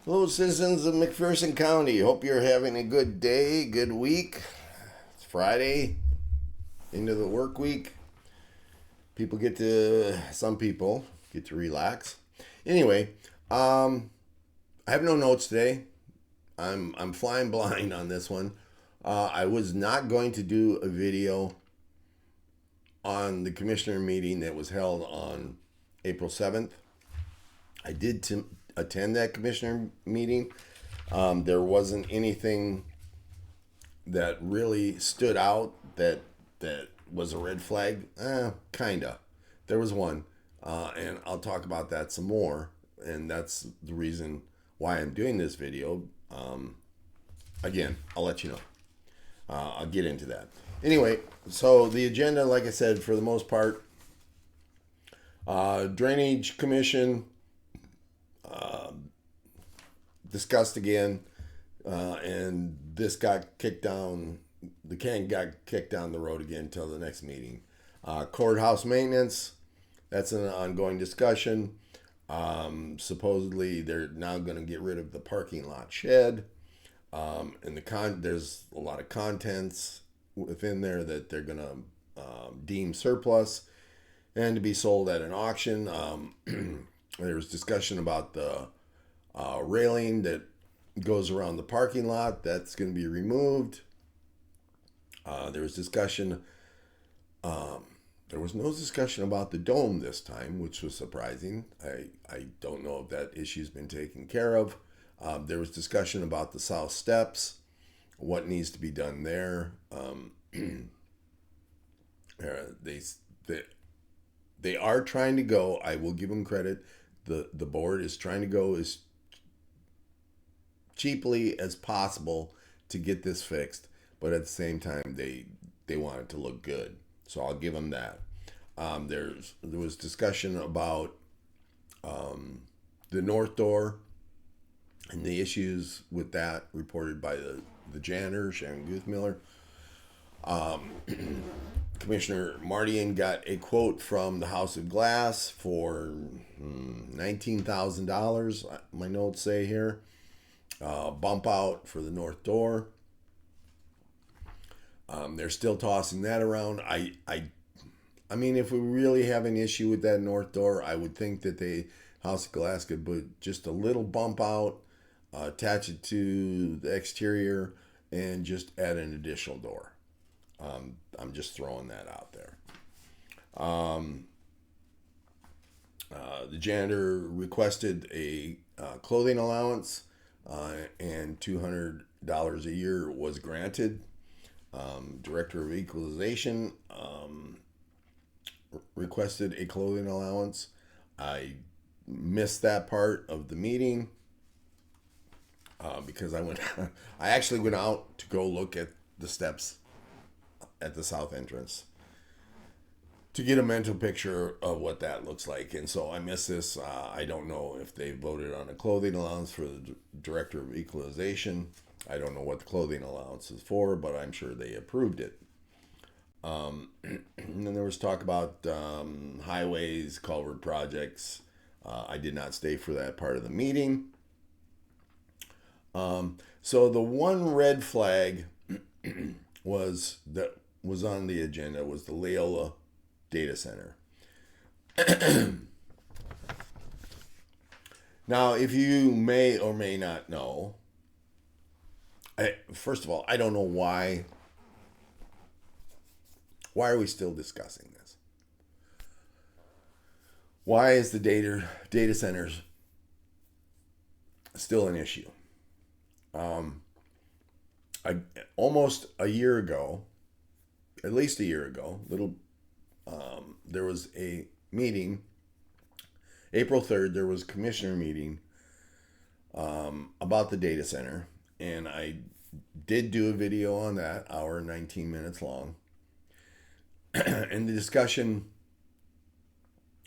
Hello, citizens of McPherson County. Hope you're having a good day, good week. It's Friday, into the work week. Some people get to relax. Anyway, I have no notes today. I'm flying blind on this one. I was not going to do a video on the commissioner meeting that was held on April 7th. I did attend that commissioner meeting. There wasn't anything that really stood out that was a red flag. Kinda. There was one, and I'll talk about that some more. And that's the reason why I'm doing this video. Again, I'll let you know. I'll get into that. Anyway, so the agenda, like I said, for the most part, Drainage Commission discussed again, and this got kicked down. The can got kicked down the road again until the next meeting. Courthouse maintenance, that's an ongoing discussion. Supposedly, they're now going to get rid of the parking lot shed. And there's a lot of contents within there that they're going to deem surplus and to be sold at an auction. There was discussion about the railing that goes around the parking lot. That's going to be removed. There was discussion. There was no discussion about the dome this time, which was surprising. I don't know if that issue's been taken care of. There was discussion about the south steps, what needs to be done there. They, they they are trying to go. I will give them credit. The board is trying to go as cheaply as possible to get this fixed, but at the same time they want it to look good. So I'll give them that. There was discussion about the north door and the issues with that reported by the janitor, Sharon Guthmiller. Commissioner Mardian got a quote from the House of Glass for $19,000, my notes say here. Bump out for the north door. They're still tossing that around. I mean, if we really have an issue with that north door, I would think that the House of Glass could put just a little bump out, attach it to the exterior, and just add an additional door. I'm just throwing that out there. The janitor requested a clothing allowance, and $200 a year was granted. Director of Equalization requested a clothing allowance. I missed that part of the meeting because I actually went out to go look at the steps at the south entrance to get a mental picture of what that looks like. And so I missed this. I don't know if they voted on a clothing allowance for the Director of Equalization. I don't know what the clothing allowance is for, but I'm sure they approved it. And then there was talk about highways, culvert projects. I did not stay for that part of the meeting. So the one red flag was on the agenda was the Leola data center. Now, if you may or may not know, first of all, I don't know why. Why are we still discussing this? Why is the data centers still an issue? Almost a year ago, at least a year ago, there was a meeting. April 3rd, there was a commissioner meeting about the data center, and I did do a video on that, hour and 19 minutes long. And the discussion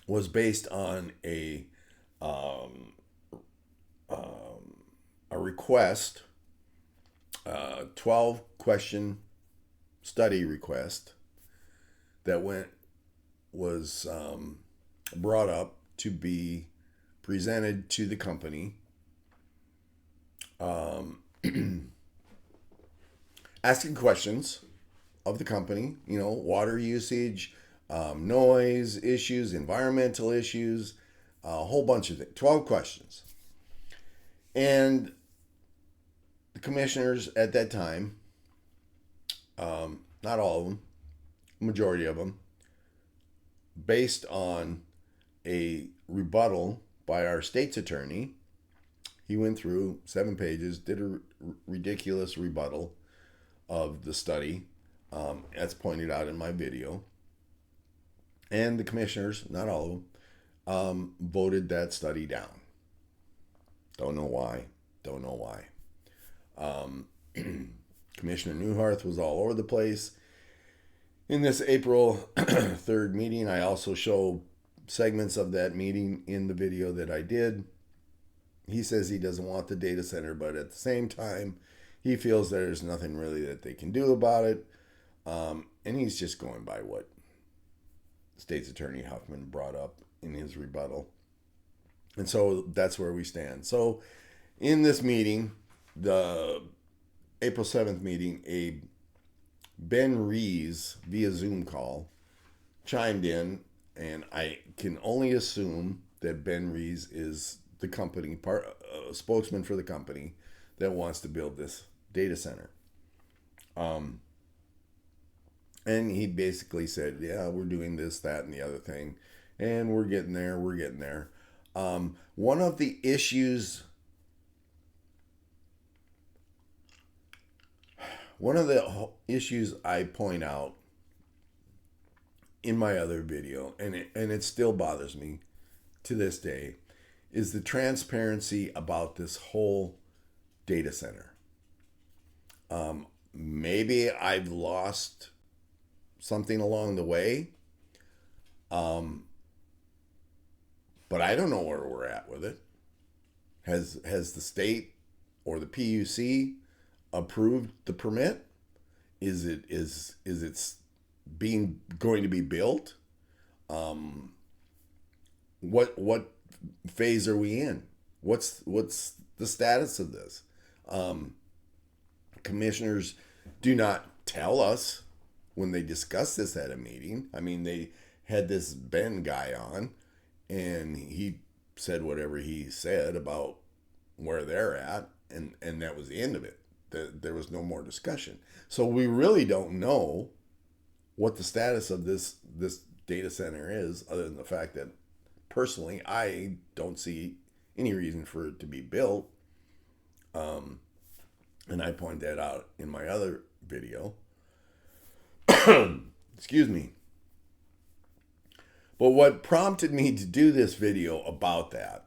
was based on a request, 12 question study request that was brought up to be presented to the company um, asking questions of the company, water usage, noise issues, environmental issues, a whole bunch of things, 12 questions. And the commissioners at that time, not all of them, majority of them, based on a rebuttal by our state's attorney, he went through 7 pages, did a ridiculous rebuttal of the study, as pointed out in my video. And the commissioners, not all of them, voted that study down. Don't know why. Commissioner Newharth was all over the place. In this April 3rd meeting, I also show segments of that meeting in the video that I did. He says he doesn't want the data center, but at the same time, he feels there's nothing really that they can do about it. And he's just going by what State's Attorney Huffman brought up in his rebuttal. And so that's where we stand. So in this meeting, the April 7th meeting, a Ben Rees via Zoom call chimed in, and I can only assume that Ben Rees is the company, spokesman for the company that wants to build this data center. And he basically said, yeah, we're doing this, that, and the other thing, and we're getting there. One of the issues I point out in my other video, and it still bothers me to this day, is the transparency about this whole data center. Maybe I've lost something along the way, but I don't know where we're at with it. Has the state or the PUC approved the permit? Is it going to be built? What phase are we in? What's the status of this? Commissioners do not tell us when they discuss this at a meeting. I mean, they had this Ben guy on, and he said whatever he said about where they're at, and that was the end of it. There was no more discussion. So we really don't know what the status of this data center is, other than the fact that personally I don't see any reason for it to be built. And I point that out in my other video. Excuse me. But what prompted me to do this video about that,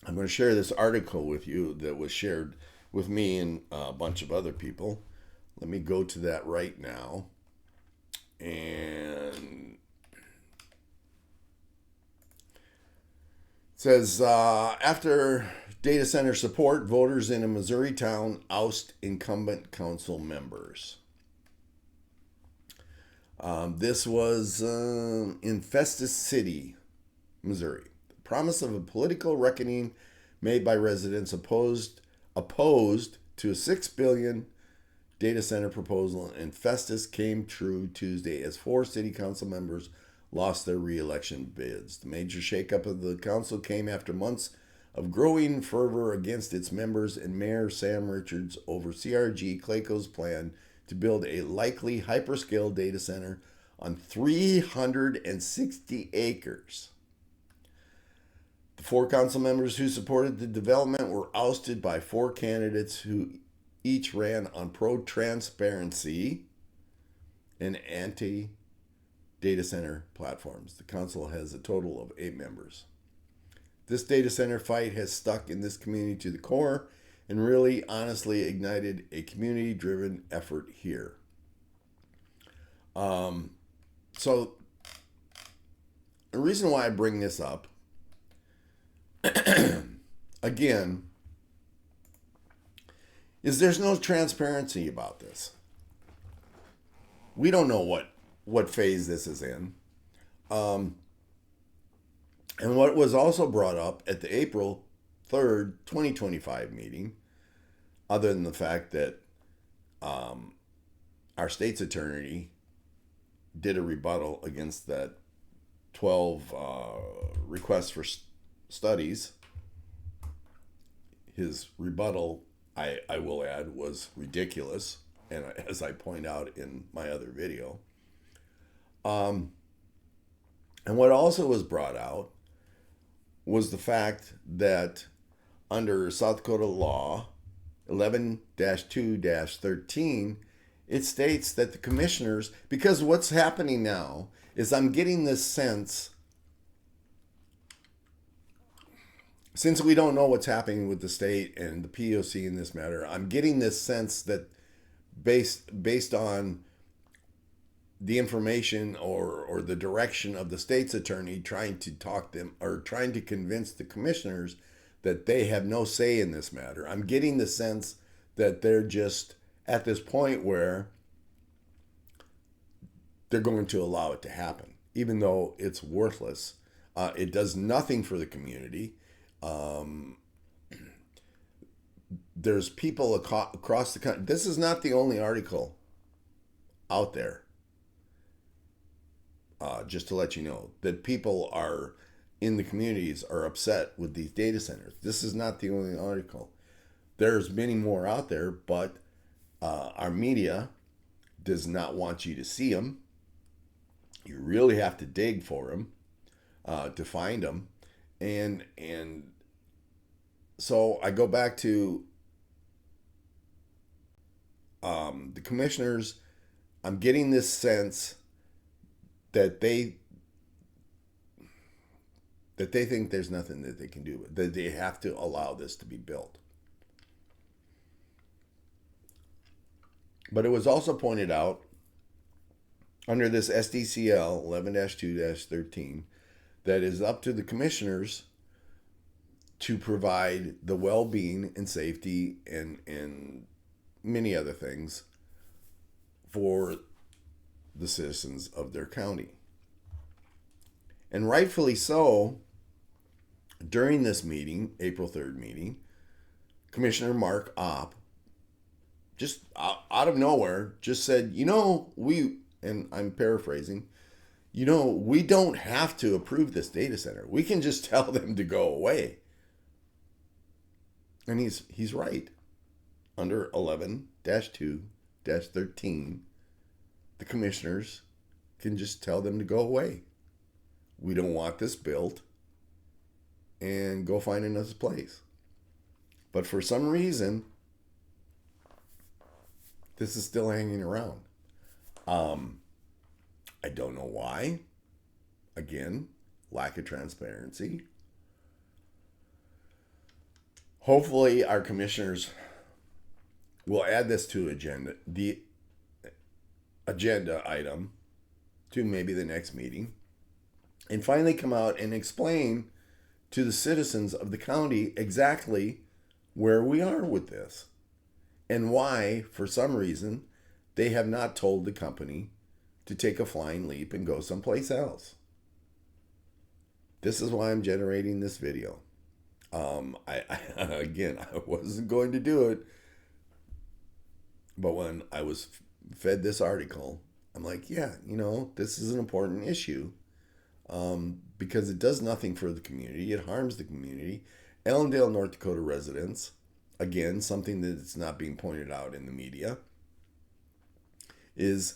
I'm going to share this article with you that was shared with me and a bunch of other people. Let me go to that right now. And it says, after data center support, voters in a Missouri town oust incumbent council members. This was in Festus City, Missouri. The promise of a political reckoning made by residents opposed to a $6 billion data center proposal in Festus came true Tuesday as 4 city council members lost their re-election bids. The major shakeup of the council came after months of growing fervor against its members and Mayor Sam Richards over CRG Clayco's plan to build a likely hyperscale data center on 360 acres. The 4 council members who supported the development were ousted by 4 candidates who each ran on pro-transparency and anti-data center platforms. The council has a total of 8 members. This data center fight has stuck in this community to the core and really honestly ignited a community-driven effort here. So the reason why I bring this up, again, is there's no transparency about this. We don't know what phase this is in. And what was also brought up at the April 3rd, 2025 meeting, other than the fact that our state's attorney did a rebuttal against that 12 requests for studies. His rebuttal, I will add, was ridiculous, and as I point out in my other video. And what also was brought out was the fact that under South Dakota law 11-2-13, it states that the commissioners, because what's happening now is I'm getting this sense, since we don't know what's happening with the state and the POC in this matter, I'm getting this sense that based on the information or the direction of the state's attorney trying to talk them or trying to convince the commissioners that they have no say in this matter. I'm getting the sense that they're just at this point where they're going to allow it to happen, even though it's worthless. It does nothing for the community. There's people across the country. This is not the only article out there. Just to let you know that people are in the communities are upset with these data centers. This is not the only article. There's many more out there, but our media does not want you to see them. You really have to dig for them to find them, and so I go back to the commissioners. I'm getting this sense that they think there's nothing that they can do, that they have to allow this to be built. But it was also pointed out under this SDCL 11-2-13 that is up to the commissioners to provide the well-being and safety and many other things for the citizens of their county. And rightfully so, during this meeting, April 3rd meeting, Commissioner Mark Opp, just out of nowhere, just said, and I'm paraphrasing, we don't have to approve this data center. We can just tell them to go away. And he's right. Under 11-2-13, the commissioners can just tell them to go away. We don't want this built, and go find another place. But for some reason, this is still hanging around. I don't know why. Again, lack of transparency. Hopefully our commissioners will add this to the agenda item to maybe the next meeting, and finally come out and explain to the citizens of the county exactly where we are with this and why, for some reason, they have not told the company to take a flying leap and go someplace else. This is why I'm generating this video. I wasn't going to do it, but when I was fed this article, I'm like, yeah, this is an important issue. Because it does nothing for the community. It harms the community. Ellendale, North Dakota residents, again, something that's not being pointed out in the media, is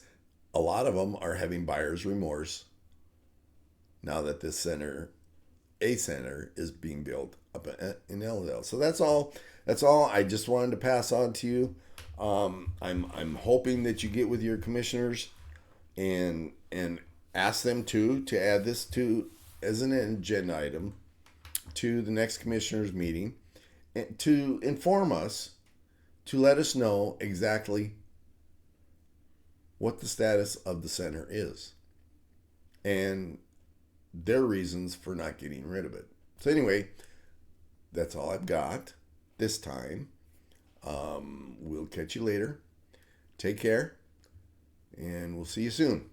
a lot of them are having buyer's remorse now that this center is being built up in Ellendale. So that's all I just wanted to pass on to you. I'm hoping that you get with your commissioners and ask them to add this as an agenda item to the next commissioners meeting, and to inform us, to let us know exactly what the status of the center is and their reasons for not getting rid of it. So anyway, that's all I've got this time. We'll catch you later. Take care, and we'll see you soon.